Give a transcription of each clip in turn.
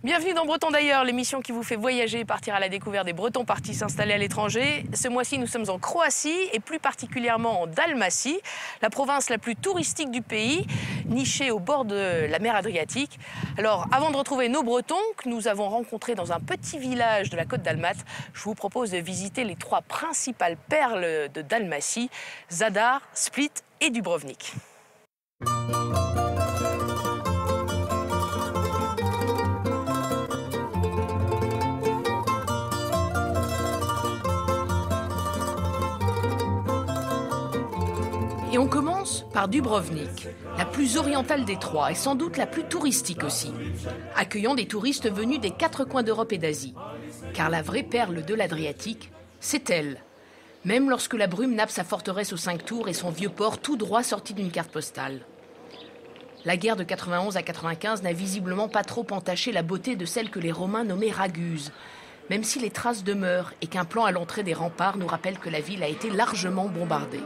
Bienvenue dans Breton d'ailleurs, l'émission qui vous fait voyager et partir à la découverte des Bretons partis s'installer à l'étranger. Ce mois-ci, nous sommes en Croatie et plus particulièrement en Dalmatie, la province la plus touristique du pays, nichée au bord de la mer Adriatique. Alors, avant de retrouver nos Bretons que nous avons rencontrés dans un petit village de la côte dalmate, je vous propose de visiter les 3 principales perles de Dalmatie, Zadar, Split et Dubrovnik. Et on commence par Dubrovnik, la plus orientale des 3 et sans doute la plus touristique aussi, accueillant des touristes venus des 4 coins d'Europe et d'Asie. Car la vraie perle de l'Adriatique, c'est elle. Même lorsque la brume nappe sa forteresse aux 5 tours et son vieux port tout droit sorti d'une carte postale. La guerre de 91 à 95 n'a visiblement pas trop entaché la beauté de celle que les Romains nommaient Raguse, même si les traces demeurent et qu'un plan à l'entrée des remparts nous rappelle que la ville a été largement bombardée.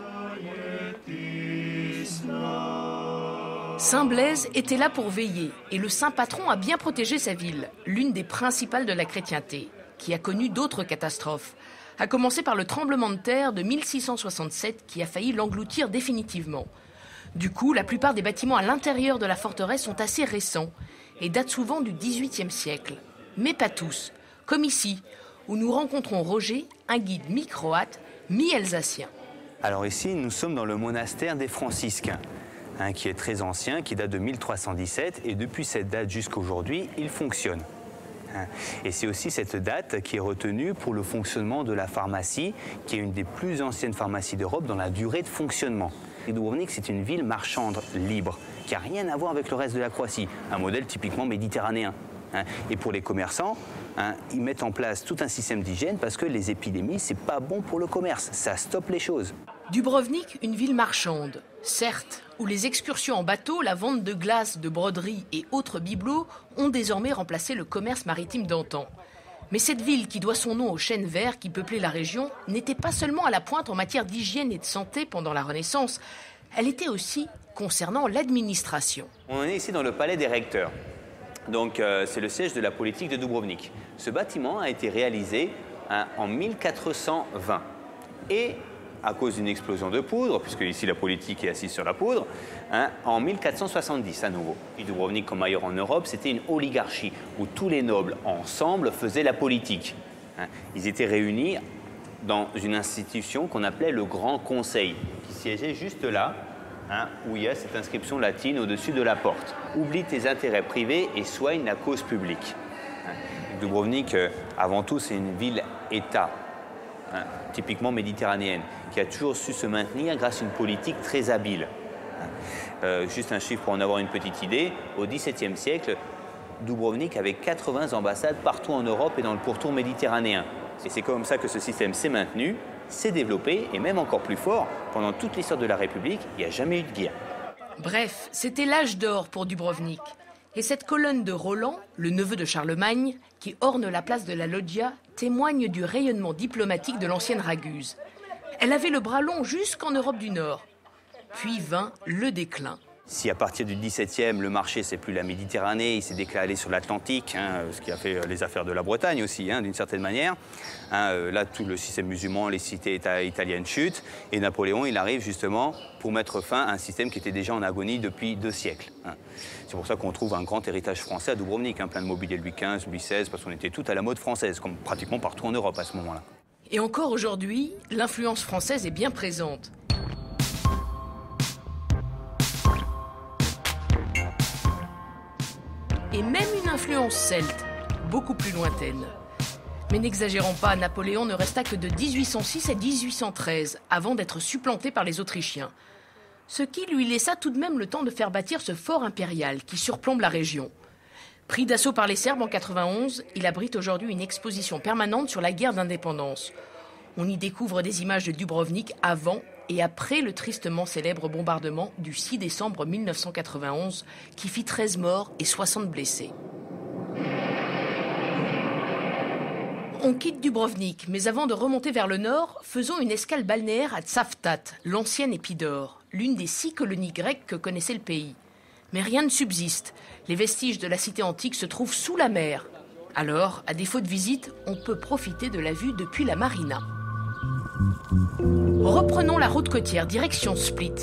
Saint Blaise était là pour veiller et le saint patron a bien protégé sa ville, l'une des principales de la chrétienté, qui a connu d'autres catastrophes, à commencer par le tremblement de terre de 1667 qui a failli l'engloutir définitivement. Du coup, la plupart des bâtiments à l'intérieur de la forteresse sont assez récents et datent souvent du XVIIIe siècle. Mais pas tous, comme ici, où nous rencontrons Roger, un guide mi-croate, mi-alsacien. Alors ici, nous sommes dans le monastère des franciscains, qui est très ancien, qui date de 1317, et depuis cette date jusqu'à aujourd'hui, il fonctionne. Et c'est aussi cette date qui est retenue pour le fonctionnement de la pharmacie, qui est une des plus anciennes pharmacies d'Europe dans la durée de fonctionnement. Dubrovnik, c'est une ville marchande libre, qui n'a rien à voir avec le reste de la Croatie, un modèle typiquement méditerranéen. Et pour les commerçants, ils mettent en place tout un système d'hygiène parce que les épidémies, c'est pas bon pour le commerce, ça stoppe les choses. Dubrovnik, une ville marchande, certes, où les excursions en bateau, la vente de glace, de broderies et autres bibelots ont désormais remplacé le commerce maritime d'antan. Mais cette ville qui doit son nom aux chênes verts qui peuplaient la région n'était pas seulement à la pointe en matière d'hygiène et de santé pendant la Renaissance, elle était aussi concernant l'administration. On est ici dans le palais des recteurs. Donc c'est le siège de la politique de Dubrovnik. Ce bâtiment a été réalisé en 1420 et à cause d'une explosion de poudre, puisque ici la politique est assise sur la poudre, en 1470 à nouveau. Et Dubrovnik, comme ailleurs en Europe, c'était une oligarchie où tous les nobles ensemble faisaient la politique. Ils étaient réunis dans une institution qu'on appelait le Grand Conseil, qui siégeait juste là, où il y a cette inscription latine au-dessus de la porte. Oublie tes intérêts privés et soigne la cause publique. Dubrovnik, avant tout, c'est une ville-État, typiquement méditerranéenne, qui a toujours su se maintenir grâce à une politique très habile. Juste un chiffre pour en avoir une petite idée, au XVIIe siècle, Dubrovnik avait 80 ambassades partout en Europe et dans le pourtour méditerranéen. Et c'est comme ça que ce système s'est maintenu, s'est développé, et même encore plus fort, pendant toute l'histoire de la République, il n'y a jamais eu de guerre. Bref, c'était l'âge d'or pour Dubrovnik. Et cette colonne de Roland, le neveu de Charlemagne, qui orne la place de la Loggia, témoigne du rayonnement diplomatique de l'ancienne Raguse. Elle avait le bras long jusqu'en Europe du Nord. Puis vint le déclin. Si à partir du XVIIe, le marché, c'est plus la Méditerranée, il s'est décalé sur l'Atlantique, ce qui a fait les affaires de la Bretagne aussi, d'une certaine manière. Là, tout le système musulman, les cités italiennes chutent, et Napoléon, il arrive justement pour mettre fin à un système qui était déjà en agonie depuis 2 siècles. C'est pour ça qu'on trouve un grand héritage français à Dubrovnik, plein de mobilier de Louis XV, Louis XVI, parce qu'on était tout à la mode française, comme pratiquement partout en Europe à ce moment-là. Et encore aujourd'hui, l'influence française est bien présente. Et même une influence celte, beaucoup plus lointaine. Mais n'exagérons pas, Napoléon ne resta que de 1806 à 1813, avant d'être supplanté par les Autrichiens. Ce qui lui laissa tout de même le temps de faire bâtir ce fort impérial qui surplombe la région. Pris d'assaut par les Serbes en 91, il abrite aujourd'hui une exposition permanente sur la guerre d'indépendance. On y découvre des images de Dubrovnik avant et après le tristement célèbre bombardement du 6 décembre 1991 qui fit 13 morts et 60 blessés. On quitte Dubrovnik, mais avant de remonter vers le nord, faisons une escale balnéaire à Tsaftat, l'ancienne Épidore, l'une des 6 colonies grecques que connaissait le pays. Mais rien ne subsiste. Les vestiges de la cité antique se trouvent sous la mer. Alors, à défaut de visite, on peut profiter de la vue depuis la marina. Reprenons la route côtière, direction Split.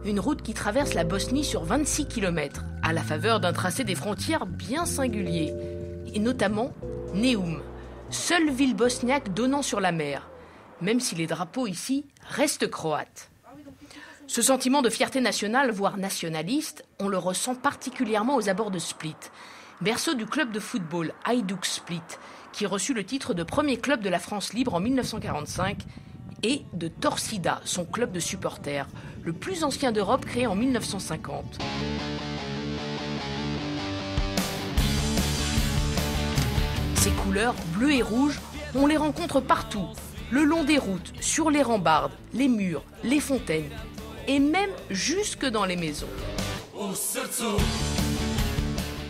Une route qui traverse la Bosnie sur 26 km, à la faveur d'un tracé des frontières bien singulier, et notamment Neum, seule ville bosniaque donnant sur la mer, même si les drapeaux ici restent croates. Ce sentiment de fierté nationale, voire nationaliste, on le ressent particulièrement aux abords de Split, berceau du club de football Hajduk Split, qui reçut le titre de premier club de la France libre en 1945, et de Torcida, son club de supporters, le plus ancien d'Europe, créé en 1950. Ces couleurs, bleues et rouges, on les rencontre partout, le long des routes, sur les rambardes, les murs, les fontaines, et même jusque dans les maisons.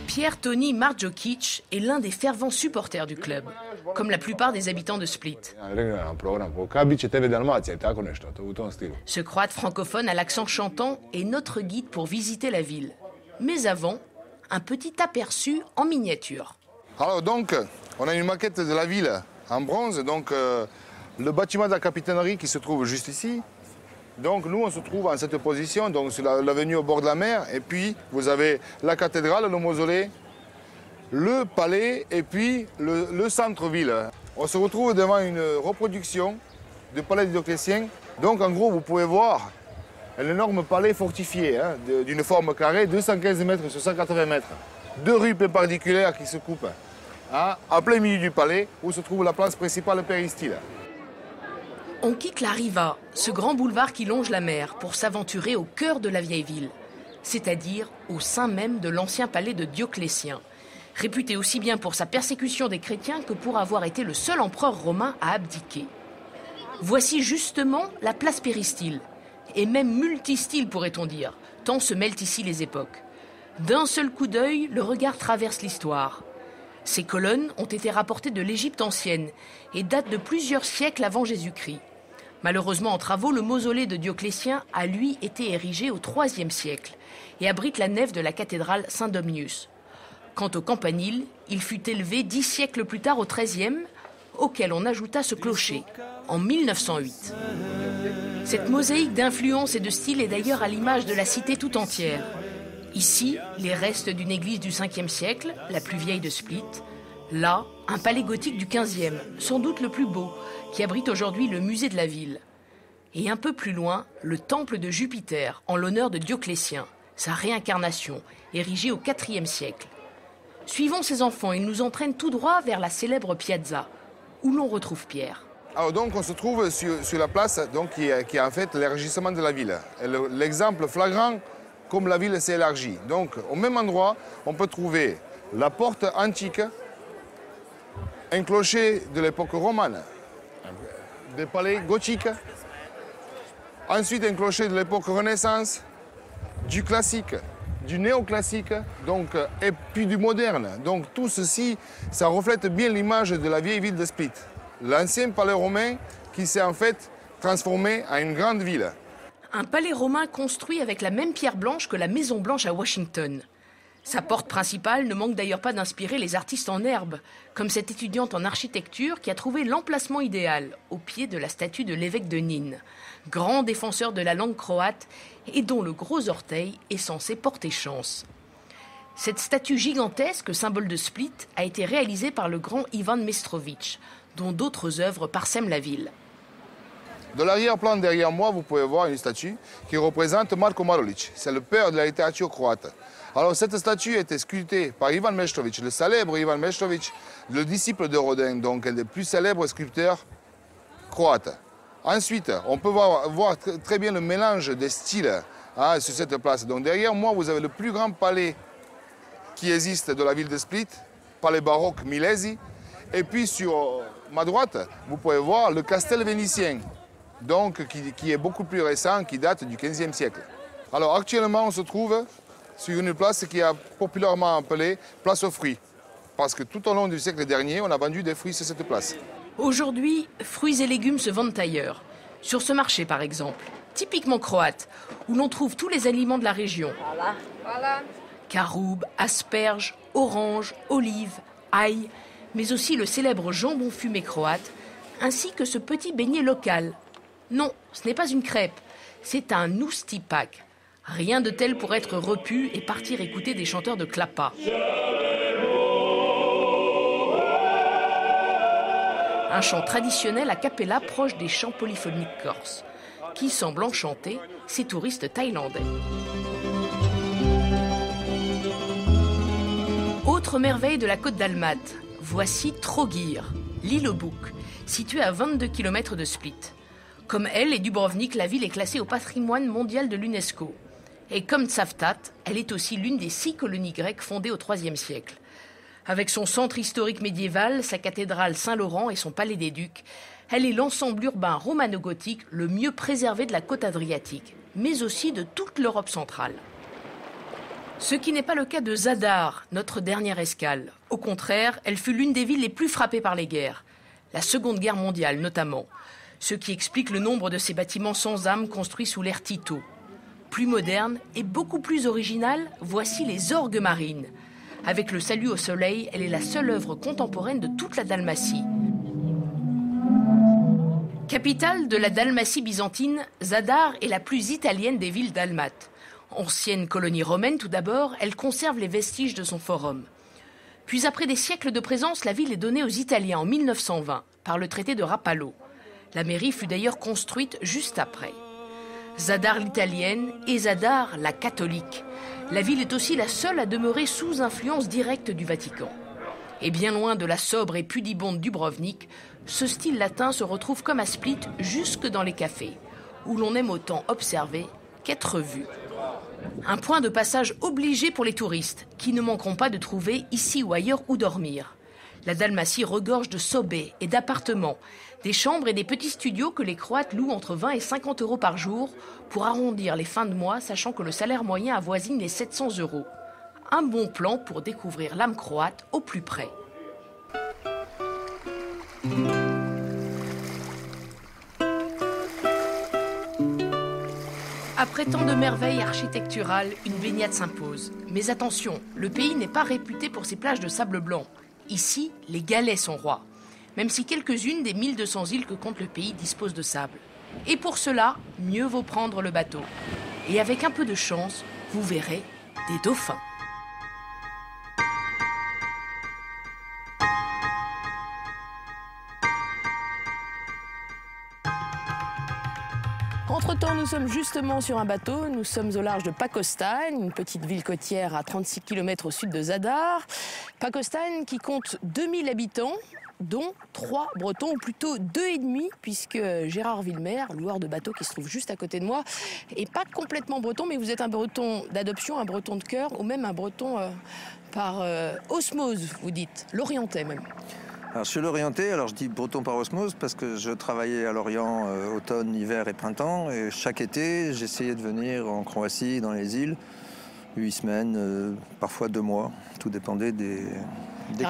Pierre Toni Marjokic est l'un des fervents supporters du club, comme la plupart des habitants de Split. Ce Croate francophone à l'accent chantant est notre guide pour visiter la ville. Mais avant, un petit aperçu en miniature. Alors donc, on a une maquette de la ville en bronze, donc le bâtiment de la capitainerie qui se trouve juste ici. Donc nous, on se trouve en cette position, donc sur l'avenue au bord de la mer, et puis vous avez la cathédrale, le mausolée, le palais, et puis le centre-ville. On se retrouve devant une reproduction du palais de Dioclétien. Donc en gros, vous pouvez voir un énorme palais fortifié, hein, d'une forme carrée, 215 mètres sur 180 mètres. Deux rues perpendiculaires qui se coupent, hein, en plein milieu du palais, où se trouve la place principale péristyle. On quitte la Riva, ce grand boulevard qui longe la mer, pour s'aventurer au cœur de la vieille ville, c'est-à-dire au sein même de l'ancien palais de Dioclétien, réputé aussi bien pour sa persécution des chrétiens que pour avoir été le seul empereur romain à abdiquer. Voici justement la place péristyle, et même multistyle pourrait-on dire, tant se mêlent ici les époques. D'un seul coup d'œil, le regard traverse l'histoire. Ces colonnes ont été rapportées de l'Égypte ancienne et datent de plusieurs siècles avant Jésus-Christ. Malheureusement en travaux, le mausolée de Dioclétien a lui été érigé au IIIe siècle et abrite la nef de la cathédrale Saint-Domnius. Quant au campanile, il fut élevé 10 siècles plus tard au XIIIe, auquel on ajouta ce clocher, en 1908. Cette mosaïque d'influence et de style est d'ailleurs à l'image de la cité tout entière. Ici, les restes d'une église du 5e siècle, la plus vieille de Split. Là, un palais gothique du 15e, sans doute le plus beau, qui abrite aujourd'hui le musée de la ville. Et un peu plus loin, le temple de Jupiter, en l'honneur de Dioclétien, sa réincarnation, érigée au 4e siècle. Suivons ces enfants, ils nous entraînent tout droit vers la célèbre piazza, où l'on retrouve Pierre. Alors donc on se trouve sur la place donc, qui est en fait l'élargissement de la ville. L'exemple flagrant comme la ville s'est élargie. Donc au même endroit, on peut trouver la porte antique, un clocher de l'époque romane, des palais gothiques, ensuite un clocher de l'époque Renaissance, du classique, du néoclassique, donc, et puis du moderne. Donc tout ceci, ça reflète bien l'image de la vieille ville de Split. L'ancien palais romain qui s'est en fait transformé en une grande ville. Un palais romain construit avec la même pierre blanche que la Maison Blanche à Washington. Sa porte principale ne manque d'ailleurs pas d'inspirer les artistes en herbe, comme cette étudiante en architecture qui a trouvé l'emplacement idéal, au pied de la statue de l'évêque de Nîmes, grand défenseur de la langue croate et dont le gros orteil est censé porter chance. Cette statue gigantesque, symbole de Split, a été réalisée par le grand Ivan Mestrović, dont d'autres œuvres parsèment la ville. De l'arrière-plan derrière moi, vous pouvez voir une statue qui représente Marko Marulić. C'est le père de la littérature croate. Alors cette statue a été sculptée par Ivan Meštrović, le célèbre Ivan Meštrović, le disciple de Rodin, donc un des plus célèbres sculpteurs croates. Ensuite, on peut voir très bien le mélange des styles sur cette place. Donc derrière moi, vous avez le plus grand palais qui existe de la ville de Split, palais baroque Milesi. Et puis sur ma droite, vous pouvez voir le castel vénitien, donc qui est beaucoup plus récent, qui date du XVe siècle. Alors actuellement, on se trouve sur une place qui est populairement appelée place aux fruits, parce que tout au long du siècle dernier, on a vendu des fruits sur cette place. Aujourd'hui, fruits et légumes se vendent ailleurs, sur ce marché par exemple. typiquement croate, où l'on trouve tous les aliments de la région. Voilà. Caroube, asperges, oranges, olives, ail, mais aussi le célèbre jambon fumé croate, ainsi que ce petit beignet local. Non, ce n'est pas une crêpe, c'est un oustipak. Rien de tel pour être repu et partir écouter des chanteurs de clapa. Un chant traditionnel a cappella proche des chants polyphoniques corses, qui semble enchanter ces touristes thaïlandais. Autre merveille de la côte dalmate, voici Trogir, l'île au bouc, située à 22 km de Split. Comme elle et Dubrovnik, la ville est classée au patrimoine mondial de l'UNESCO. Et comme Tsavtat, elle est aussi l'une des 6 colonies grecques fondées au IIIe siècle. Avec son centre historique médiéval, sa cathédrale Saint-Laurent et son palais des Ducs, elle est l'ensemble urbain romano-gothique le mieux préservé de la côte adriatique, mais aussi de toute l'Europe centrale. Ce qui n'est pas le cas de Zadar, notre dernière escale. Au contraire, elle fut l'une des villes les plus frappées par les guerres, la Seconde Guerre mondiale notamment, ce qui explique le nombre de ces bâtiments sans âme construits sous l'ère Tito. Plus moderne et beaucoup plus originale, voici les orgues marines. Avec le salut au soleil, elle est la seule œuvre contemporaine de toute la Dalmatie. Capitale de la Dalmatie byzantine, Zadar est la plus italienne des villes dalmates. Ancienne colonie romaine tout d'abord, elle conserve les vestiges de son forum. Puis après des siècles de présence, la ville est donnée aux Italiens en 1920 par le traité de Rapallo. La mairie fut d'ailleurs construite juste après. Zadar l'italienne et Zadar la catholique. La ville est aussi la seule à demeurer sous influence directe du Vatican. Et bien loin de la sobre et pudibonde Dubrovnik, ce style latin se retrouve comme à Split jusque dans les cafés, où l'on aime autant observer qu'être vu. Un point de passage obligé pour les touristes, qui ne manqueront pas de trouver ici ou ailleurs où dormir. La Dalmatie regorge de sobés et d'appartements, des chambres et des petits studios que les Croates louent entre 20 et 50 euros par jour pour arrondir les fins de mois, sachant que le salaire moyen avoisine les 700 euros. Un bon plan pour découvrir l'âme croate au plus près. Après tant de merveilles architecturales, une baignade s'impose. Mais attention, le pays n'est pas réputé pour ses plages de sable blanc. Ici, les galets sont rois, même si quelques-unes des 1200 îles que compte le pays disposent de sable. Et pour cela, mieux vaut prendre le bateau. Et avec un peu de chance, vous verrez des dauphins. Entre-temps, nous sommes justement sur un bateau. Nous sommes au large de Pakostan, une petite ville côtière à 36 km au sud de Zadar. Pakostan qui compte 2000 habitants, dont 3 Bretons, ou plutôt 2,5, puisque Gérard Villemer, loueur de bateau qui se trouve juste à côté de moi, est pas complètement breton, mais vous êtes un breton d'adoption, un breton de cœur, ou même un breton par osmose, vous dites, l'orientais même. Alors, je suis l'orientais, alors je dis breton par osmose parce que je travaillais à Lorient automne, hiver et printemps. Et chaque été, j'essayais de venir en Croatie, dans les îles, 8 semaines, parfois 2 mois. Tout dépendait des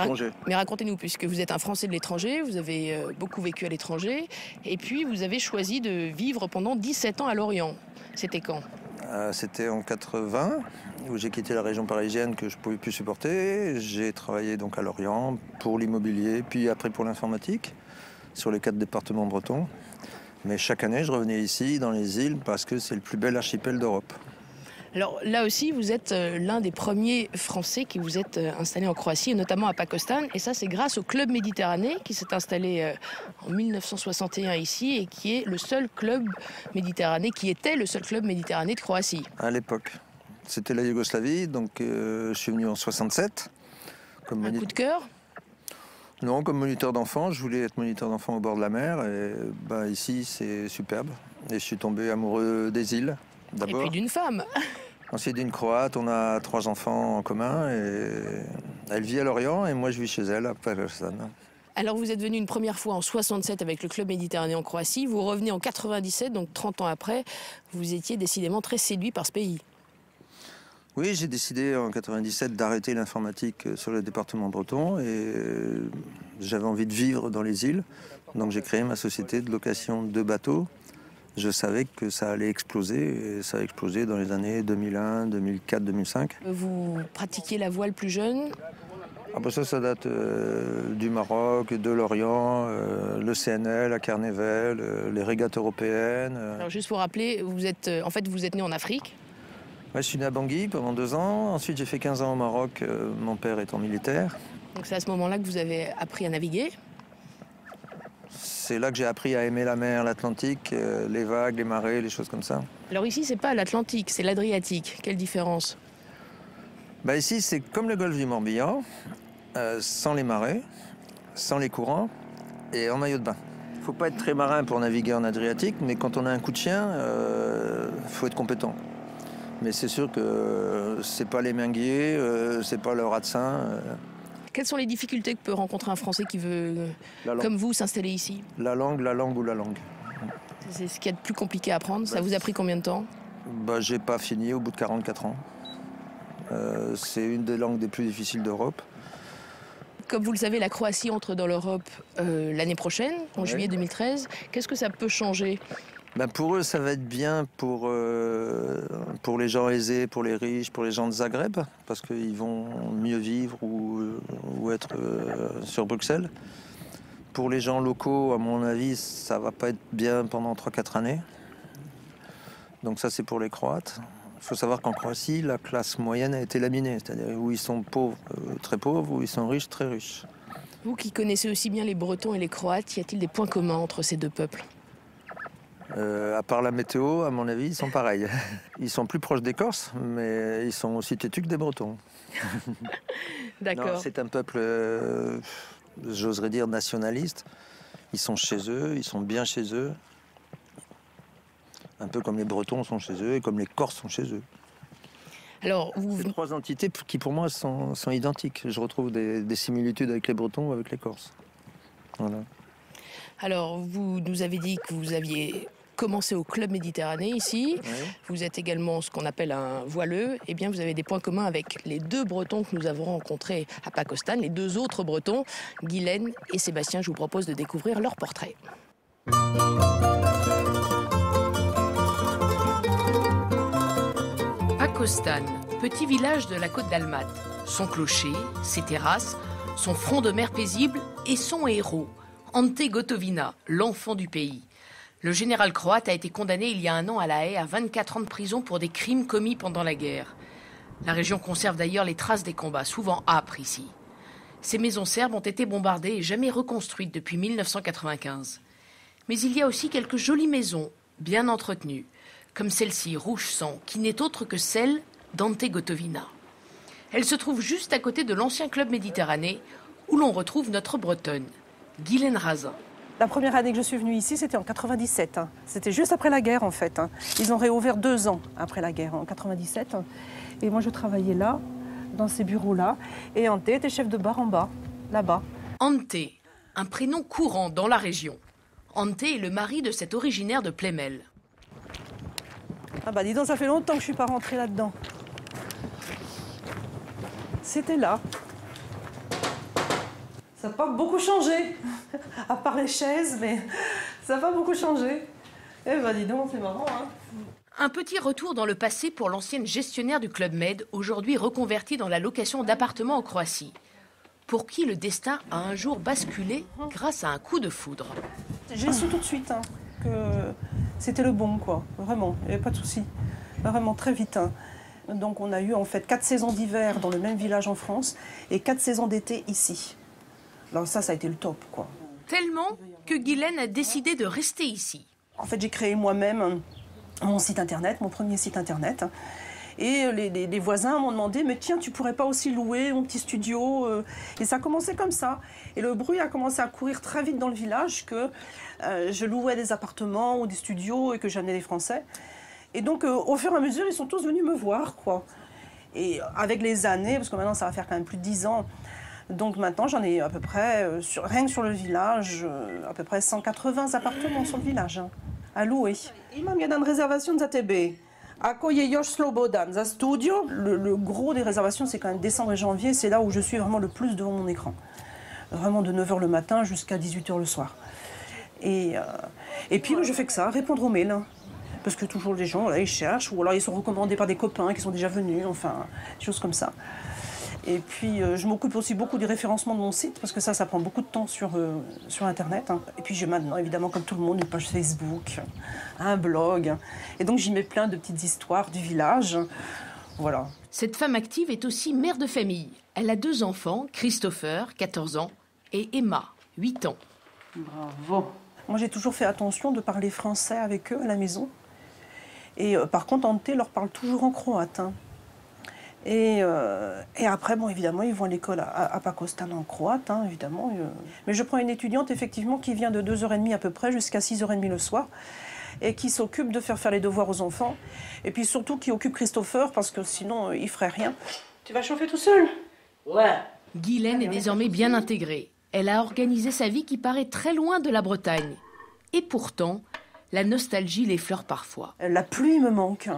congés. Mais racontez-nous, puisque vous êtes un Français de l'étranger, vous avez beaucoup vécu à l'étranger, et puis vous avez choisi de vivre pendant 17 ans à Lorient. C'était quand ? C'était en 80, où j'ai quitté la région parisienne que je ne pouvais plus supporter. J'ai travaillé donc à Lorient pour l'immobilier, puis après pour l'informatique, sur les 4 départements bretons. Mais chaque année, je revenais ici, dans les îles, parce que c'est le plus bel archipel d'Europe. Alors là aussi, vous êtes l'un des premiers Français qui vous êtes installé en Croatie, et notamment à Pakostan. Et ça, c'est grâce au Club Méditerranée qui s'est installé en 1961 ici et qui est le seul club méditerranéen, qui était le seul club méditerranéen de Croatie. À l'époque, c'était la Yougoslavie, donc je suis venu en 67. Coup de cœur ? Non, comme moniteur d'enfant. Je voulais être moniteur d'enfant au bord de la mer. Et ici, c'est superbe. Et je suis tombé amoureux des îles, d'abord. Et puis d'une femme. Ensuite d'une Croate, on a 3 enfants en commun et elle vit à Lorient et moi je vis chez elle à Pakostan. Alors vous êtes venu une première fois en 67 avec le Club Méditerranée en Croatie, vous revenez en 97, donc 30 ans après, vous étiez décidément très séduit par ce pays. Oui, j'ai décidé en 97 d'arrêter l'informatique sur le département breton et j'avais envie de vivre dans les îles. Donc j'ai créé ma société de location de bateaux Je savais que ça allait exploser, et ça a explosé dans les années 2001, 2004, 2005. Vous pratiquiez la voile plus jeune? Ah bah ça date du Maroc, de l'Orient, le CNL, la Carnéval, les régates européennes. Alors juste pour rappeler, vous êtes né en Afrique? Ouais, je suis né à Bangui pendant 2 ans. Ensuite, j'ai fait 15 ans au Maroc, mon père étant militaire. Donc c'est à ce moment-là que vous avez appris à naviguer? C'est là que j'ai appris à aimer la mer, l'Atlantique, les vagues, les marées, les choses comme ça. Alors ici, c'est pas l'Atlantique, c'est l'Adriatique. Quelle différence? Bah ici, c'est comme le golfe du Morbihan, sans les marées, sans les courants et en maillot de bain. Il ne faut pas être très marin pour naviguer en Adriatique, mais quand on a un coup de chien, il faut être compétent. Mais c'est sûr que c'est pas les minguiers, c'est pas le ratsin. Quelles sont les difficultés que peut rencontrer un Français qui veut, comme vous, s'installer ici? La langue ou la langue. C'est ce qu'il y a de plus compliqué à apprendre. Ça vous a pris combien de temps? Bah, j'ai pas fini au bout de 44 ans. C'est une des langues des plus difficiles d'Europe. Comme vous le savez, la Croatie entre dans l'Europe l'année prochaine, en juillet 2013. Qu'est-ce que ça peut changer? Ben pour eux, ça va être bien pour les gens aisés, pour les riches, pour les gens de Zagreb, parce qu'ils vont mieux vivre ou être sur Bruxelles. Pour les gens locaux, à mon avis, ça va pas être bien pendant 3-4 années. Donc ça, c'est pour les Croates. Il faut savoir qu'en Croatie, la classe moyenne a été laminée, c'est-à-dire où ils sont pauvres, très pauvres, où ils sont riches, très riches. Vous qui connaissez aussi bien les Bretons et les Croates, y a-t-il des points communs entre ces deux peuples? À part la météo, à mon avis, ils sont pareils. Ils sont plus proches des Corses, mais ils sont aussi têtus que des Bretons. D'accord. C'est un peuple, j'oserais dire, nationaliste. Ils sont chez eux, ils sont bien chez eux. Un peu comme les Bretons sont chez eux et comme les Corses sont chez eux. Alors, C'est 3 entités qui, pour moi, sont identiques. Je retrouve des similitudes avec les Bretons ou avec les Corses. Voilà. Alors, vous nous avez dit que vous aviez commencé au Club Méditerranée ici. Oui. Vous êtes également ce qu'on appelle un voileux. Eh bien, vous avez des points communs avec les 2 Bretons que nous avons rencontrés à Pakostan, les 2 autres Bretons, Guylaine et Sébastien. Je vous propose de découvrir leur portrait. Pakostan, petit village de la côte d'Almat. Son clocher, ses terrasses, son front de mer paisible et son héros, Ante Gotovina, l'enfant du pays. Le général croate a été condamné il y a 1 an à La Haye à 24 ans de prison pour des crimes commis pendant la guerre. La région conserve d'ailleurs les traces des combats, souvent âpres ici. Ces maisons serbes ont été bombardées et jamais reconstruites depuis 1995. Mais il y a aussi quelques jolies maisons, bien entretenues, comme celle-ci, rouge sang, qui n'est autre que celle d'Ante Gotovina. Elle se trouve juste à côté de l'ancien Club Méditerranée, où l'on retrouve notre Bretonne, Guylaine Razin. La première année que je suis venue ici, c'était en 97. C'était juste après la guerre, en fait. Ils ont réouvert 2 ans après la guerre, en 97. Et moi, je travaillais là, dans ces bureaux-là. Et Ante était chef de bar en bas, là-bas. Ante, un prénom courant dans la région. Ante est le mari de cet originaire de Plémel. Ah bah dis donc, ça fait longtemps que je suis pas rentrée là-dedans. C'était là. Ça n'a pas beaucoup changé, à part les chaises, mais ça n'a pas beaucoup changé. Eh ben dis donc, c'est marrant, hein. Un petit retour dans le passé pour l'ancienne gestionnaire du Club Med, aujourd'hui reconvertie dans la location d'appartements en Croatie, pour qui le destin a un jour basculé grâce à un coup de foudre. J'ai su tout de suite que c'était le bon, quoi. Vraiment, il n'y avait pas de souci. Vraiment, très vite. Donc on a eu en fait 4 saisons d'hiver dans le même village en France et 4 saisons d'été ici. Alors ça a été le top, quoi. Tellement que Guylaine a décidé de rester ici. En fait, j'ai créé moi-même mon site internet, mon premier site internet. Et les voisins m'ont demandé, mais tiens, tu pourrais pas aussi louer mon petit studio? Et ça a commencé comme ça. Et le bruit a commencé à courir très vite dans le village que je louais des appartements ou des studios et que j'amenais des Français. Et donc, au fur et à mesure, ils sont tous venus me voir, quoi. Et avec les années, parce que maintenant, ça va faire quand même plus de 10 ans, donc maintenant, j'en ai à peu près, rien que sur le village, à peu près 180 appartements sur le village, à louer. Imam jedan réservation za tebe. Ako je još slobodan za studio. Le gros des réservations, c'est quand même décembre et janvier. C'est là où je suis vraiment le plus devant mon écran. Vraiment de 9h le matin jusqu'à 18h le soir. Et puis je fais que ça, répondre aux mails. Parce que toujours les gens, là, ils cherchent, ou alors ils sont recommandés par des copains qui sont déjà venus, enfin, des choses comme ça. Et puis je m'occupe aussi beaucoup du référencement de mon site, parce que ça prend beaucoup de temps sur Internet. Et puis j'ai maintenant, évidemment, comme tout le monde, une page Facebook, un blog. Et donc j'y mets plein de petites histoires du village. Voilà. Cette femme active est aussi mère de famille. Elle a 2 enfants, Christopher, 14 ans, et Emma, 8 ans. Bravo. Moi, j'ai toujours fait attention de parler français avec eux à la maison. Et par contre, Ante leur parle toujours en croate. Et après, bon, évidemment, ils vont à l'école à Pakostan en croate, évidemment. Mais je prends une étudiante, effectivement, qui vient de 2h30 à peu près jusqu'à 6h30 le soir, et qui s'occupe de faire les devoirs aux enfants. Et puis surtout, qui occupe Christopher, parce que sinon, il ne ferait rien. Tu vas chauffer tout seul? Ouais. Guylaine est désormais bien intégrée. Elle a organisé sa vie qui paraît très loin de la Bretagne. Et pourtant, la nostalgie l'effleure parfois. La pluie me manque.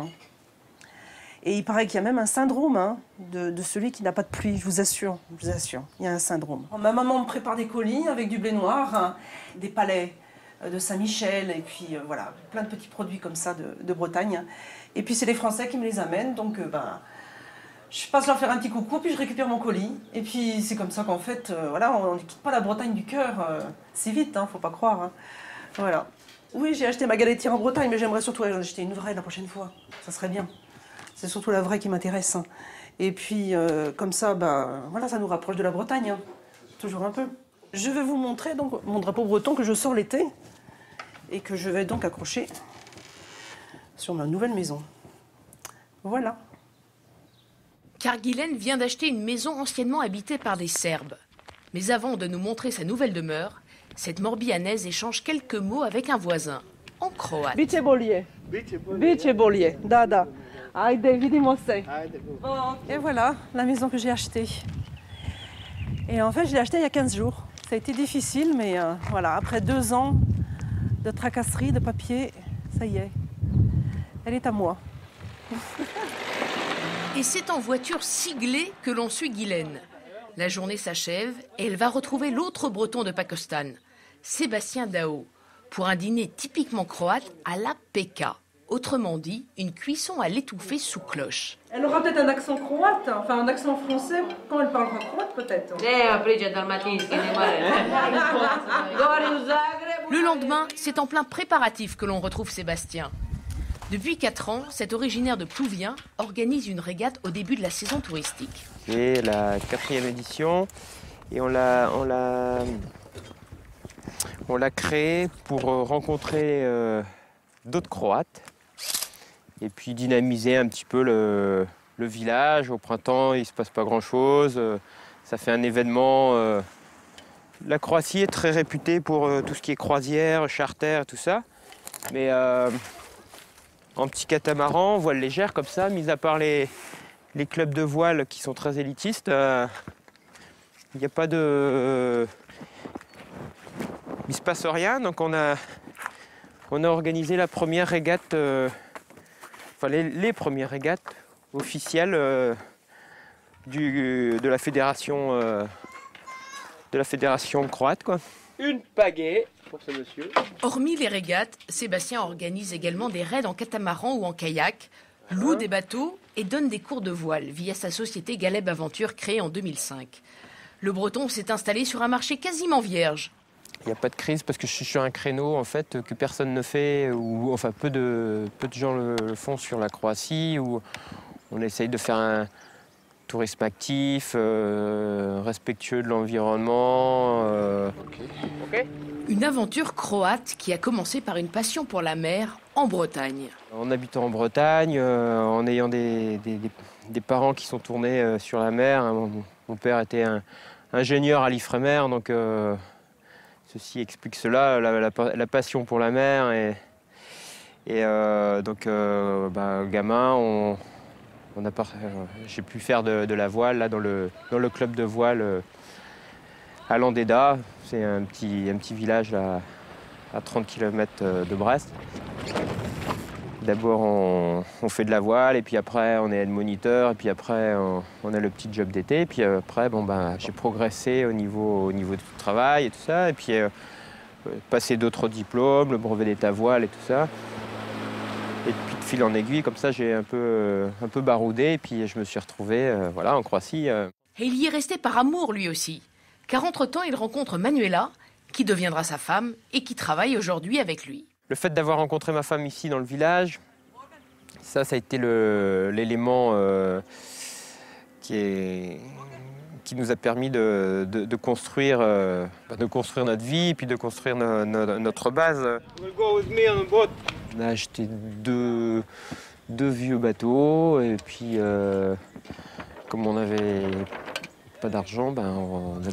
Et il paraît qu'il y a même un syndrome de celui qui n'a pas de pluie, je vous assure. Il y a un syndrome. Ma maman me prépare des colis avec du blé noir, des palais de Saint-Michel, et puis voilà, plein de petits produits comme ça de Bretagne. Et puis c'est les Français qui me les amènent, donc je passe leur faire un petit coucou, puis je récupère mon colis. Et puis c'est comme ça qu'en fait, voilà, on ne quitte pas la Bretagne du cœur si vite, faut pas croire. Voilà. Oui, j'ai acheté ma galetière en Bretagne, mais j'aimerais surtout en acheter une vraie la prochaine fois. Ça serait bien. C'est surtout la vraie qui m'intéresse. Et puis, comme ça, voilà, ça nous rapproche de la Bretagne. Toujours un peu. Je vais vous montrer donc mon drapeau breton que je sors l'été et que je vais donc accrocher sur ma nouvelle maison. Voilà. Car Guylaine vient d'acheter une maison anciennement habitée par des Serbes. Mais avant de nous montrer sa nouvelle demeure, cette Morbihanaise échange quelques mots avec un voisin, en croate. Biće bolje. Biće bolje. Da, da. Ajde, vidimo se. Et voilà la maison que j'ai achetée. Et en fait, je l'ai achetée il y a 15 jours. Ça a été difficile, mais voilà, après 2 ans de tracasserie, de papier, ça y est. Elle est à moi. Et c'est en voiture siglée que l'on suit Guylaine. La journée s'achève et elle va retrouver l'autre breton de Pakostan, Sébastien Dao, pour un dîner typiquement croate à la peka. Autrement dit, une cuisson à l'étouffée sous cloche. Elle aura peut-être un accent croate, enfin un accent français, quand elle parlera croate peut-être. Le lendemain, c'est en plein préparatif que l'on retrouve Sébastien. Depuis 4 ans, cet originaire de Plouvien organise une régate au début de la saison touristique. C'est la 4e édition et on l'a créé pour rencontrer d'autres Croates et puis dynamiser un petit peu le village. Au printemps, il ne se passe pas grand-chose. Ça fait un événement. La Croatie est très réputée pour tout ce qui est croisière, charter, tout ça. Mais en petit catamaran, voile légère comme ça, mis à part les clubs de voile qui sont très élitistes, il n'y a pas de... Il ne se passe rien, donc on a organisé la première régate, enfin les premières régates officielles de la fédération croate, quoi. Une pagaie pour ce monsieur. Hormis les régates, Sébastien organise également des raids en catamaran ou en kayak, loue des bateaux et donne des cours de voile via sa société Galeb Aventure créée en 2005. Le Breton s'est installé sur un marché quasiment vierge. Il n'y a pas de crise parce que je suis sur un créneau en fait que personne ne fait, ou enfin peu de gens le font sur la Croatie, où on essaye de faire un tourisme actif, respectueux de l'environnement. Okay. Une aventure croate qui a commencé par une passion pour la mer en Bretagne. En habitant en Bretagne, en ayant des parents qui sont tournés sur la mer, mon père était ingénieur à l'Ifremer, donc ceci explique cela, la passion pour la mer. Donc, gamin, j'ai pu faire de la voile là, dans le club de voile à Landéda. C'est un petit village là, à 30 km de Brest. D'abord, on fait de la voile, et puis après, on est aide-moniteur, et puis après, on a le petit job d'été. Et puis après, j'ai progressé au niveau du travail et tout ça. Et puis, passer d'autres diplômes, le brevet d'état voile et tout ça. Et puis de fil en aiguille, comme ça, j'ai un peu baroudé. Et puis je me suis retrouvé voilà, en Croatie. Et il y est resté par amour lui aussi. Car entre-temps, il rencontre Manuela, qui deviendra sa femme et qui travaille aujourd'hui avec lui. Le fait d'avoir rencontré ma femme ici dans le village, ça a été l'élément qui nous a permis de construire notre vie et puis de construire notre base. On a acheté deux vieux bateaux et puis comme on n'avait pas d'argent, on a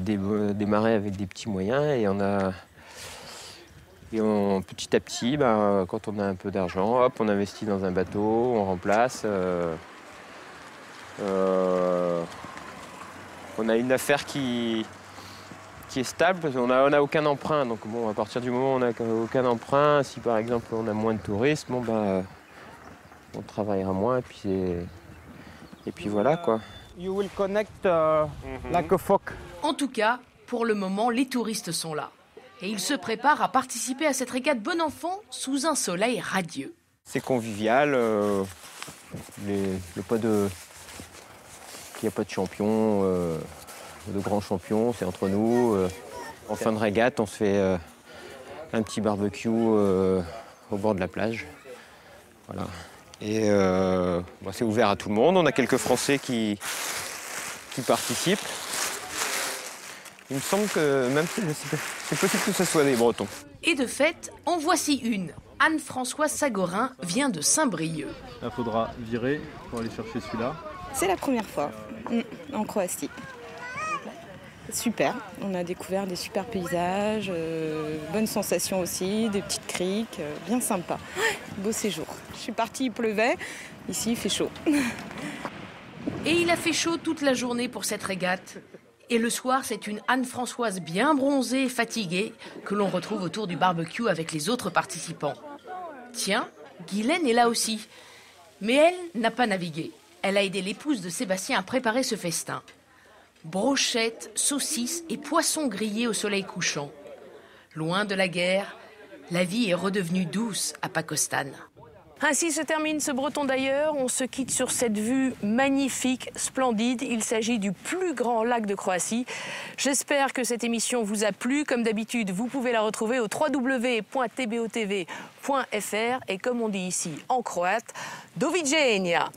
démarré avec des petits moyens et petit à petit, quand on a un peu d'argent, hop, on investit dans un bateau, on remplace. On a une affaire qui est stable parce qu'on n'a aucun emprunt. Donc bon, à partir du moment où on n'a aucun emprunt, si par exemple on a moins de touristes, on travaillera moins et puis voilà quoi. You will connect like a fock. En tout cas, pour le moment, les touristes sont là. Et ils se préparent à participer à cette régate bon enfant sous un soleil radieux. C'est convivial. Il n'y a pas de champion, de grands champions, c'est entre nous. En fin de régate, on se fait un petit barbecue au bord de la plage. Voilà. Et c'est ouvert à tout le monde. On a quelques Français qui participent. Il me semble que même c'est possible que ce soit des Bretons. Et de fait, en voici une. Anne-Françoise Sagorin vient de Saint-Brieuc. Il faudra virer pour aller chercher celui-là. C'est la première fois en Croatie. Super, on a découvert des super paysages, bonnes sensations aussi, des petites criques, bien sympa. Beau séjour. Je suis partie, il pleuvait, ici il fait chaud. Et il a fait chaud toute la journée pour cette régate. Et le soir, c'est une Anne-Françoise bien bronzée et fatiguée que l'on retrouve autour du barbecue avec les autres participants. Tiens, Guylaine est là aussi. Mais elle n'a pas navigué. Elle a aidé l'épouse de Sébastien à préparer ce festin. Brochettes, saucisses et poissons grillés au soleil couchant. Loin de la guerre, la vie est redevenue douce à Pakostan. Ainsi se termine ce Breton d'ailleurs. On se quitte sur cette vue magnifique, splendide. Il s'agit du plus grand lac de Croatie. J'espère que cette émission vous a plu. Comme d'habitude, vous pouvez la retrouver au www.tbotv.fr et comme on dit ici en croate, doviđenja.